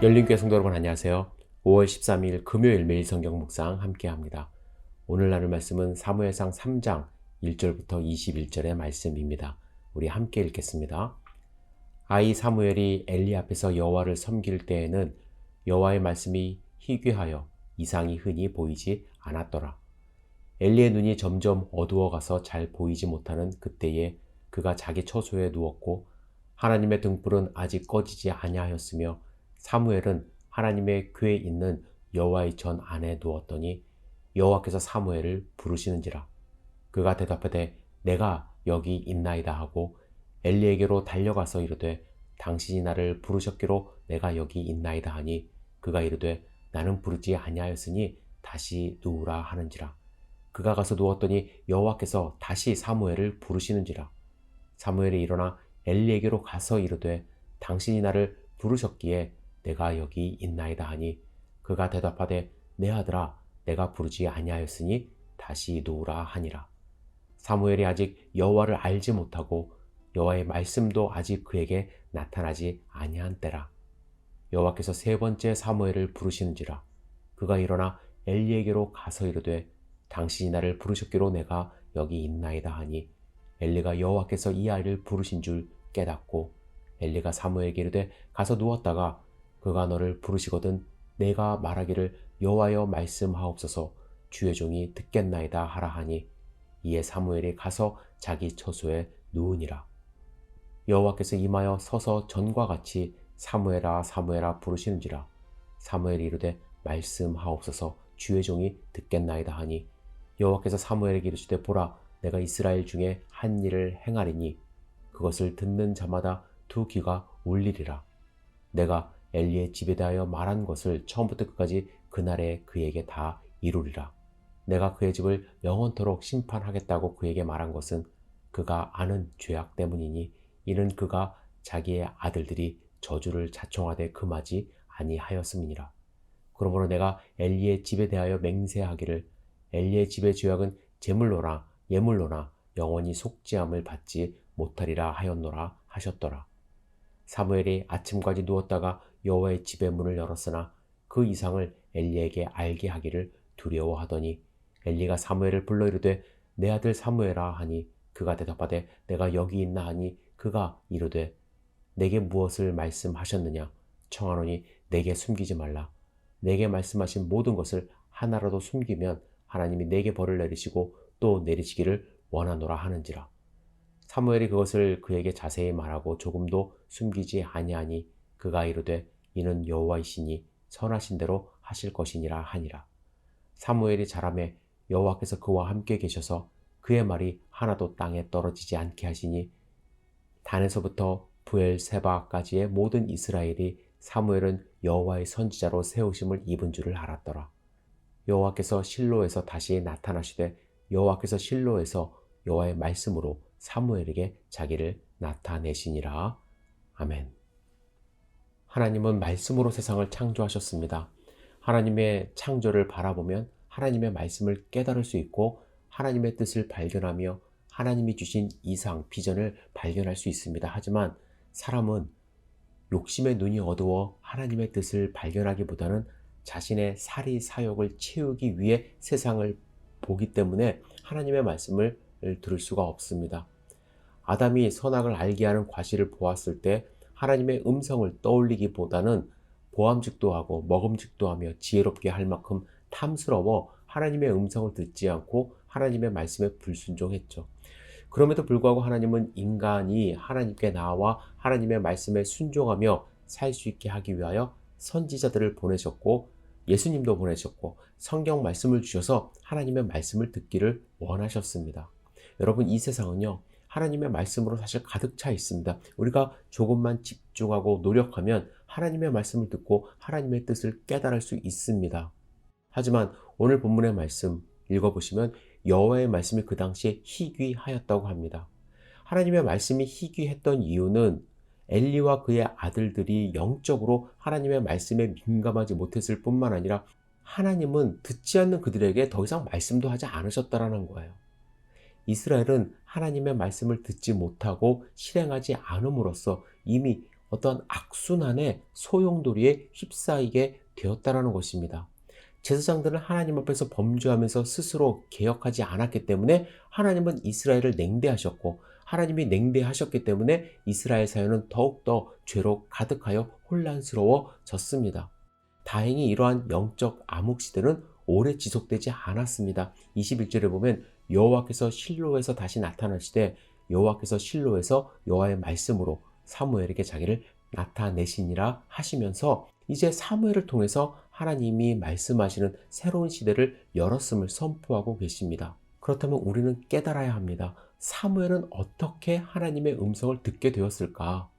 열린교회 성도 여러분 안녕하세요. 5월 13일 금요일 매일 성경 묵상 함께합니다. 오늘 나눌 말씀은 사무엘상 3장 1절부터 21절의 말씀입니다. 우리 함께 읽겠습니다. 아이 사무엘이 엘리 앞에서 여호와를 섬길 때에는 여호와의 말씀이 희귀하여 이상이 흔히 보이지 않았더라. 엘리의 눈이 점점 어두워가서 잘 보이지 못하는 그때에 그가 자기 처소에 누웠고 하나님의 등불은 아직 꺼지지 아니하였으며 사무엘은 하나님의 궤에 있는 여호와의 전 안에 누웠더니 여호와께서 사무엘을 부르시는지라. 그가 대답하되 내가 여기 있나이다 하고 엘리에게로 달려가서 이르되 당신이 나를 부르셨기로 내가 여기 있나이다 하니 그가 이르되 나는 부르지 아니하였으니 다시 누우라 하는지라. 그가 가서 누웠더니 여호와께서 다시 사무엘을 부르시는지라. 사무엘이 일어나 엘리에게로 가서 이르되 당신이 나를 부르셨기에 내가 여기 있나이다 하니 그가 대답하되 내 아들아 내가 부르지 아니하였으니 다시 누우라 하니라. 사무엘이 아직 여호와를 알지 못하고 여호와의 말씀도 아직 그에게 나타나지 아니한 때라. 여호와께서 세 번째 사무엘을 부르시는지라. 그가 일어나 엘리에게로 가서 이르되 당신이 나를 부르셨기로 내가 여기 있나이다 하니 엘리가 여호와께서 이 아이를 부르신 줄 깨닫고 엘리가 사무엘에게 이르되 가서 누웠다가 그가 너를 부르시거든 내가 말하기를 여호와여 말씀하옵소서 주의 종이 듣겠나이다 하라 하니 이에 사무엘이 가서 자기 처소에 누우니라. 여호와께서 임하여 서서 전과 같이 사무엘아 사무엘아 부르시는지라. 사무엘이 이르되 말씀하옵소서 주의 종이 듣겠나이다 하니 여호와께서 사무엘에게 이르시되 보라 내가 이스라엘 중에 한 일을 행하리니 그것을 듣는 자마다 두 귀가 울리리라. 내가 엘리의 집에 대하여 말한 것을 처음부터 끝까지 그날에 그에게 다 이루리라. 내가 그의 집을 영원토록 심판하겠다고 그에게 말한 것은 그가 아는 죄악 때문이니 이는 그가 자기의 아들들이 저주를 자청하되 금하지 아니하였음이니라. 그러므로 내가 엘리의 집에 대하여 맹세하기를 엘리의 집의 죄악은 제물로나 예물로나 영원히 속죄함을 받지 못하리라 하였노라 하셨더라. 사무엘이 아침까지 누웠다가 여호와의 집의 문을 열었으나 그 이상을 엘리에게 알게 하기를 두려워하더니 엘리가 사무엘을 불러 이르되 내 아들 사무엘아 하니 그가 대답하되 내가 여기 있나 하니 그가 이르되 내게 무엇을 말씀하셨느냐 청하노니 내게 숨기지 말라. 내게 말씀하신 모든 것을 하나라도 숨기면 하나님이 내게 벌을 내리시고 또 내리시기를 원하노라 하는지라. 사무엘이 그것을 그에게 자세히 말하고 조금도 숨기지 아니하니 그가 이르되 이는 여호와이시니 선하신 대로 하실 것이니라 하니라. 사무엘이 자라매 여호와께서 그와 함께 계셔서 그의 말이 하나도 땅에 떨어지지 않게 하시니 단에서부터 브엘세바까지의 모든 이스라엘이 사무엘은 여호와의 선지자로 세우심을 입은 줄을 알았더라. 여호와께서 실로에서 다시 나타나시되 여호와께서 실로에서 여호와의 말씀으로 사무엘에게 자기를 나타내시니라. 아멘. 하나님은 말씀으로 세상을 창조하셨습니다. 하나님의 창조를 바라보면 하나님의 말씀을 깨달을 수 있고 하나님의 뜻을 발견하며 하나님이 주신 이상, 비전을 발견할 수 있습니다. 하지만 사람은 욕심의 눈이 어두워 하나님의 뜻을 발견하기보다는 자신의 사리 사욕을 채우기 위해 세상을 보기 때문에 하나님의 말씀을 들을 수가 없습니다. 아담이 선악을 알게 하는 과실을 보았을 때 하나님의 음성을 떠올리기보다는 보암직도 하고 먹음직도 하며 지혜롭게 할 만큼 탐스러워 하나님의 음성을 듣지 않고 하나님의 말씀에 불순종했죠. 그럼에도 불구하고 하나님은 인간이 하나님께 나와 하나님의 말씀에 순종하며 살 수 있게 하기 위하여 선지자들을 보내셨고 예수님도 보내셨고 성경 말씀을 주셔서 하나님의 말씀을 듣기를 원하셨습니다. 여러분 이 세상은요 하나님의 말씀으로 사실 가득 차 있습니다. 우리가 조금만 집중하고 노력하면 하나님의 말씀을 듣고 하나님의 뜻을 깨달을 수 있습니다. 하지만 오늘 본문의 말씀 읽어보시면 여호와의 말씀이 그 당시에 희귀하였다고 합니다. 하나님의 말씀이 희귀했던 이유는 엘리와 그의 아들들이 영적으로 하나님의 말씀에 민감하지 못했을 뿐만 아니라 하나님은 듣지 않는 그들에게 더 이상 말씀도 하지 않으셨다라는 거예요. 이스라엘은 하나님의 말씀을 듣지 못하고 실행하지 않음으로써 이미 어떤 악순환의 소용돌이에 휩싸이게 되었다라는 것입니다. 제사장들은 하나님 앞에서 범죄하면서 스스로 개혁하지 않았기 때문에 하나님은 이스라엘을 냉대하셨고, 하나님이 냉대하셨기 때문에 이스라엘 사회는 더욱더 죄로 가득하여 혼란스러워졌습니다. 다행히 이러한 영적 암흑 시대는 오래 지속되지 않았습니다. 21절에 보면 여호와께서 실로에서 다시 나타나시되 여호와께서 실로에서 여호와의 말씀으로 사무엘에게 자기를 나타내시니라 하시면서 이제 사무엘을 통해서 하나님이 말씀하시는 새로운 시대를 열었음을 선포하고 계십니다. 그렇다면 우리는 깨달아야 합니다. 사무엘은 어떻게 하나님의 음성을 듣게 되었을까?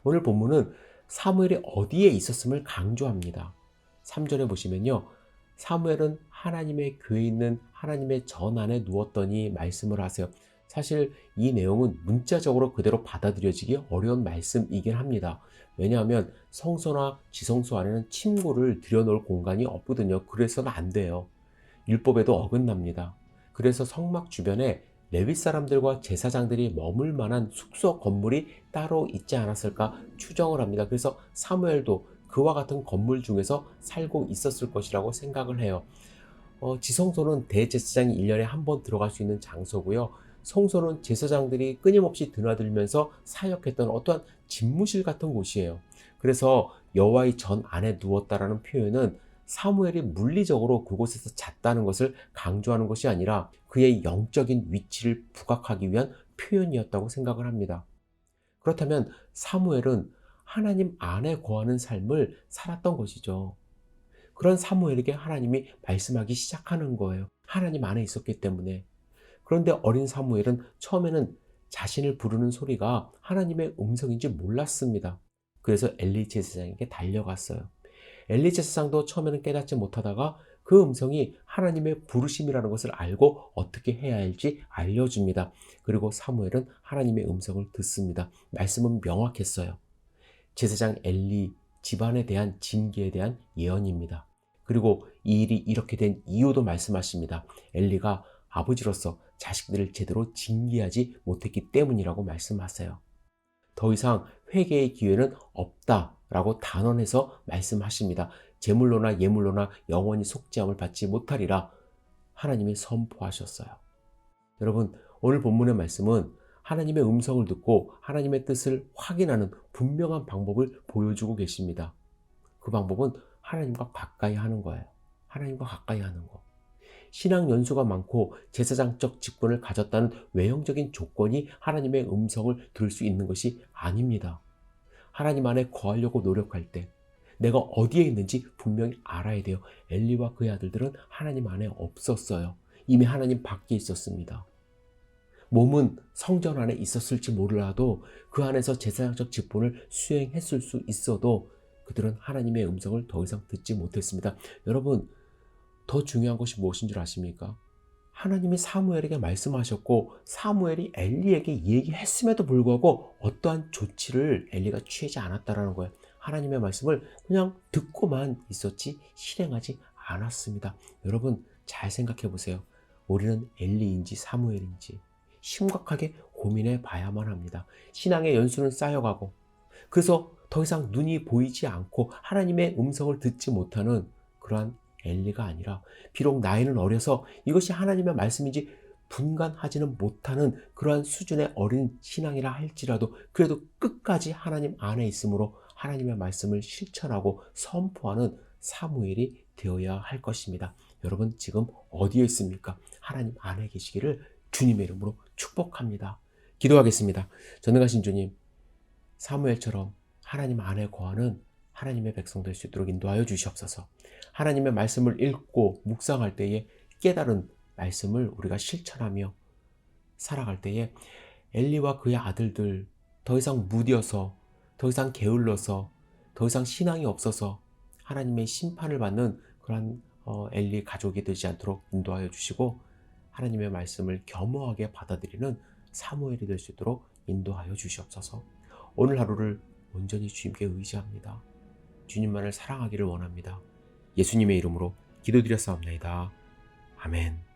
오늘 본문은 사무엘이 어디에 있었음을 강조합니다. 3절에 보시면요. 사무엘은 하나님의 교회에 있는 하나님의 전 안에 누웠더니 말씀을 하세요. 사실 이 내용은 문자적으로 그대로 받아들여지기 어려운 말씀이긴 합니다. 왜냐하면 성소나 지성소 안에는 침구를 들여놓을 공간이 없거든요. 그래서는 안 돼요. 율법에도 어긋납니다. 그래서 성막 주변에 레위 사람들과 제사장들이 머물 만한 숙소 건물이 따로 있지 않았을까 추정을 합니다. 그래서 사무엘도 그와 같은 건물 중에서 살고 있었을 것이라고 생각을 해요. 지성소는 대제사장이 1년에 한 번 들어갈 수 있는 장소고요. 성소는 제사장들이 끊임없이 드나들면서 사역했던 어떠한 집무실 같은 곳이에요. 그래서 여호와의 전 안에 누웠다라는 표현은 사무엘이 물리적으로 그곳에서 잤다는 것을 강조하는 것이 아니라 그의 영적인 위치를 부각하기 위한 표현이었다고 생각을 합니다. 그렇다면 사무엘은 하나님 안에 거하는 삶을 살았던 것이죠. 그런 사무엘에게 하나님이 말씀하기 시작하는 거예요. 하나님 안에 있었기 때문에. 그런데 어린 사무엘은 처음에는 자신을 부르는 소리가 하나님의 음성인지 몰랐습니다. 그래서 엘리 제사장에게 달려갔어요. 엘리 제사장도 처음에는 깨닫지 못하다가 그 음성이 하나님의 부르심이라는 것을 알고 어떻게 해야 할지 알려줍니다. 그리고 사무엘은 하나님의 음성을 듣습니다. 말씀은 명확했어요. 제사장 엘리 집안에 대한 징계에 대한 예언입니다. 그리고 이 일이 이렇게 된 이유도 말씀하십니다. 엘리가 아버지로서 자식들을 제대로 징계하지 못했기 때문이라고 말씀하세요. 더 이상 회개의 기회는 없다라고 단언해서 말씀하십니다. 제물로나 예물로나 영원히 속죄함을 받지 못하리라 하나님이 선포하셨어요. 여러분, 오늘 본문의 말씀은 하나님의 음성을 듣고 하나님의 뜻을 확인하는 분명한 방법을 보여주고 계십니다. 그 방법은 하나님과 가까이 하는 거예요. 하나님과 가까이 하는 거. 신앙 연수가 많고 제사장적 직분을 가졌다는 외형적인 조건이 하나님의 음성을 들을 수 있는 것이 아닙니다. 하나님 안에 거하려고 노력할 때 내가 어디에 있는지 분명히 알아야 돼요. 엘리와 그의 아들들은 하나님 안에 없었어요. 이미 하나님 밖에 있었습니다. 몸은 성전 안에 있었을지 몰라도 그 안에서 제사장적 직분을 수행했을 수 있어도 그들은 하나님의 음성을 더 이상 듣지 못했습니다. 여러분, 더 중요한 것이 무엇인 줄 아십니까? 하나님이 사무엘에게 말씀하셨고 사무엘이 엘리에게 얘기했음에도 불구하고 어떠한 조치를 엘리가 취하지 않았다는 거예요. 하나님의 말씀을 그냥 듣고만 있었지 실행하지 않았습니다. 여러분, 잘 생각해 보세요. 우리는 엘리인지 사무엘인지 심각하게 고민해 봐야만 합니다. 신앙의 연수는 쌓여가고 그래서 더 이상 눈이 보이지 않고 하나님의 음성을 듣지 못하는 그러한 엘리가 아니라 비록 나이는 어려서 이것이 하나님의 말씀인지 분간하지는 못하는 그러한 수준의 어린 신앙이라 할지라도 그래도 끝까지 하나님 안에 있으므로 하나님의 말씀을 실천하고 선포하는 사무엘이 되어야 할 것입니다. 여러분, 지금 어디에 있습니까? 하나님 안에 계시기를 주님의 이름으로 축복합니다. 기도하겠습니다. 전능하신 주님, 사무엘처럼 하나님 안에 거하는 하나님의 백성 될 수 있도록 인도하여 주시옵소서. 하나님의 말씀을 읽고 묵상할 때에 깨달은 말씀을 우리가 실천하며 살아갈 때에 엘리와 그의 아들들 더 이상 무뎌서 더 이상 게을러서 더 이상 신앙이 없어서 하나님의 심판을 받는 그러한 엘리 가족이 되지 않도록 인도하여 주시고 하나님의 말씀을 겸허하게 받아들이는 사무엘이 될 수 있도록 인도하여 주시옵소서. 오늘 하루를 온전히 주님께 의지합니다. 주님만을 사랑하기를 원합니다. 예수님의 이름으로 기도드렸사옵나이다. 아멘.